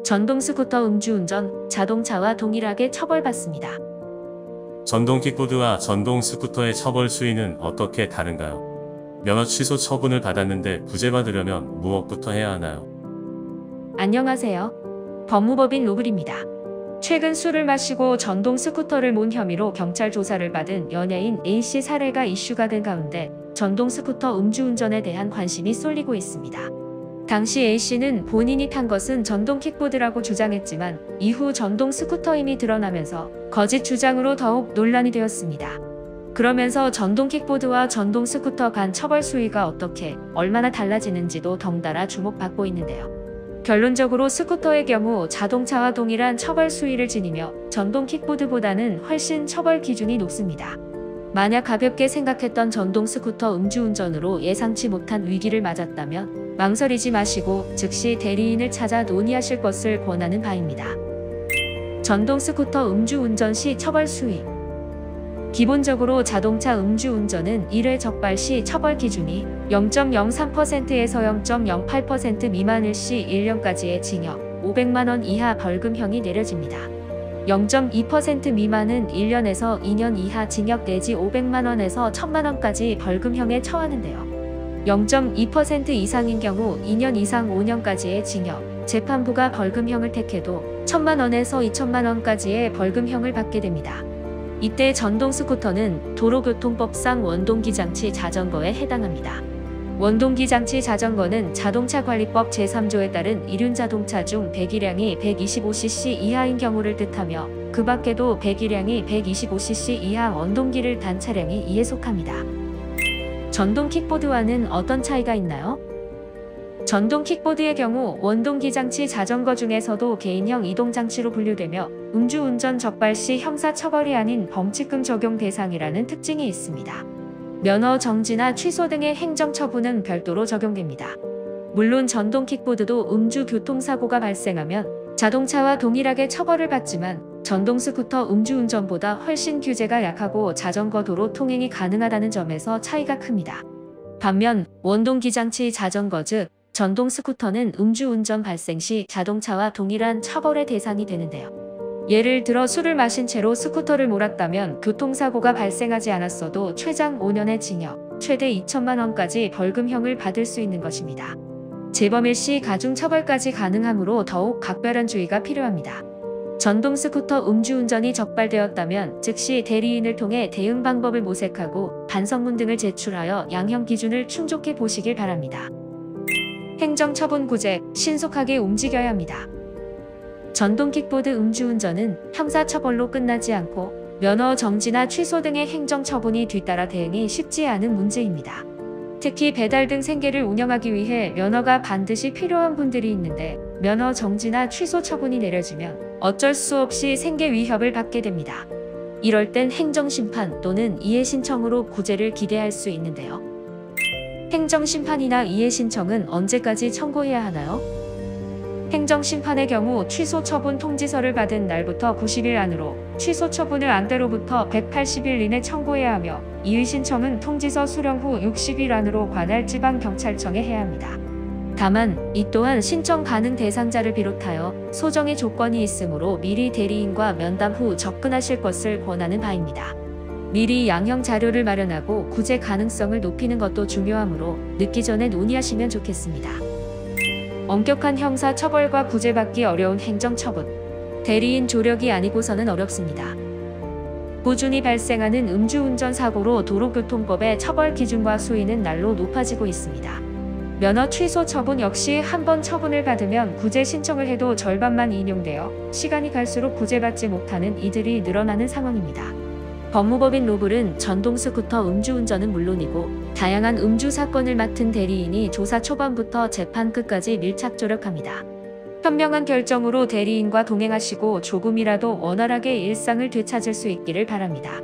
전동 스쿠터 음주운전, 자동차와 동일하게 처벌받습니다. 전동 킥보드와 전동 스쿠터의 처벌 수위는 어떻게 다른가요? 면허 취소 처분을 받았는데 구제받으려면 무엇부터 해야 하나요? 안녕하세요. 법무법인 로블입니다. 최근 술을 마시고 전동 스쿠터를 몬 혐의로 경찰 조사를 받은 연예인 A씨 사례가 이슈가 된 가운데 전동 스쿠터 음주운전에 대한 관심이 쏠리고 있습니다. 당시 A씨는 본인이 탄 것은 전동 킥보드라고 주장했지만 이후 전동 스쿠터임이 드러나면서 거짓 주장으로 더욱 논란이 되었습니다. 그러면서 전동 킥보드와 전동 스쿠터 간 처벌 수위가 어떻게, 얼마나 달라지는지도 덩달아 주목받고 있는데요. 결론적으로 스쿠터의 경우 자동차와 동일한 처벌 수위를 지니며 전동 킥보드보다는 훨씬 처벌 기준이 높습니다. 만약 가볍게 생각했던 전동 스쿠터 음주운전으로 예상치 못한 위기를 맞았다면 망설이지 마시고 즉시 대리인을 찾아 논의하실 것을 권하는 바입니다. 전동 스쿠터 음주운전 시 처벌 수위. 기본적으로 자동차 음주운전은 1회 적발 시 처벌 기준이 0.03%에서 0.08% 미만일 시 1년까지의 징역, 500만 원 이하 벌금형이 내려집니다. 0.2% 미만은 1년에서 2년 이하 징역 내지 500만 원에서 1000만 원까지 벌금형에 처하는데요. 0.2% 이상인 경우 2년 이상 5년까지의 징역, 재판부가 벌금형을 택해도 1000만 원에서 2000만 원까지의 벌금형을 받게 됩니다. 이때 전동 스쿠터는 도로교통법상 원동기장치 자전거에 해당합니다. 원동기장치 자전거는 자동차관리법 제3조에 따른 이륜자동차 중 배기량이 125cc 이하인 경우를 뜻하며 그 밖에도 배기량이 125cc 이하 원동기를 단 차량이 이에 속합니다. 전동 킥보드와는 어떤 차이가 있나요? 전동 킥보드의 경우 원동기장치 자전거 중에서도 개인형 이동장치로 분류되며 음주운전 적발 시 형사처벌이 아닌 범칙금 적용 대상이라는 특징이 있습니다. 면허 정지나 취소 등의 행정처분은 별도로 적용됩니다. 물론 전동 킥보드도 음주 교통사고가 발생하면 자동차와 동일하게 처벌을 받지만 전동 스쿠터 음주운전보다 훨씬 규제가 약하고 자전거 도로 통행이 가능하다는 점에서 차이가 큽니다. 반면 원동기장치 자전거 즉 전동 스쿠터는 음주운전 발생 시 자동차와 동일한 처벌의 대상이 되는데요. 예를 들어 술을 마신 채로 스쿠터를 몰았다면 교통사고가 발생하지 않았어도 최장 5년의 징역, 최대 2천만 원까지 벌금형을 받을 수 있는 것입니다. 재범일 시 가중처벌까지 가능하므로 더욱 각별한 주의가 필요합니다. 전동 스쿠터 음주운전이 적발되었다면 즉시 대리인을 통해 대응 방법을 모색하고 반성문 등을 제출하여 양형 기준을 충족해 보시길 바랍니다. 행정처분 구제, 신속하게 움직여야 합니다. 전동 킥보드 음주운전은 형사처벌로 끝나지 않고 면허 정지나 취소 등의 행정처분이 뒤따라 대응이 쉽지 않은 문제입니다. 특히 배달 등 생계를 운영하기 위해 면허가 반드시 필요한 분들이 있는데 면허 정지나 취소 처분이 내려지면 어쩔 수 없이 생계 위협을 받게 됩니다. 이럴 땐 행정심판 또는 이해신청으로 구제를 기대할 수 있는데요. 행정심판이나 이해신청은 언제까지 청구해야 하나요? 행정심판의 경우 취소 처분 통지서를 받은 날부터 90일 안으로, 취소 처분을 안 때로부터 180일 이내 청구해야 하며 이의신청은 통지서 수령 후 60일 안으로 관할 지방경찰청에 해야 합니다. 다만 이 또한 신청 가능 대상자를 비롯하여 소정의 조건이 있으므로 미리 대리인과 면담 후 접근하실 것을 권하는 바입니다. 미리 양형 자료를 마련하고 구제 가능성을 높이는 것도 중요하므로 늦기 전에 논의하시면 좋겠습니다. 엄격한 형사 처벌과 구제받기 어려운 행정처분. 대리인 조력이 아니고서는 어렵습니다. 꾸준히 발생하는 음주운전 사고로 도로교통법의 처벌 기준과 수위는 날로 높아지고 있습니다. 면허 취소 처분 역시 한 번 처분을 받으면 구제 신청을 해도 절반만 인용되어 시간이 갈수록 구제받지 못하는 이들이 늘어나는 상황입니다. 법무법인 로블은 전동 스쿠터 음주운전은 물론이고 다양한 음주 사건을 맡은 대리인이 조사 초반부터 재판 끝까지 밀착 조력합니다. 현명한 결정으로 대리인과 동행하시고 조금이라도 원활하게 일상을 되찾을 수 있기를 바랍니다.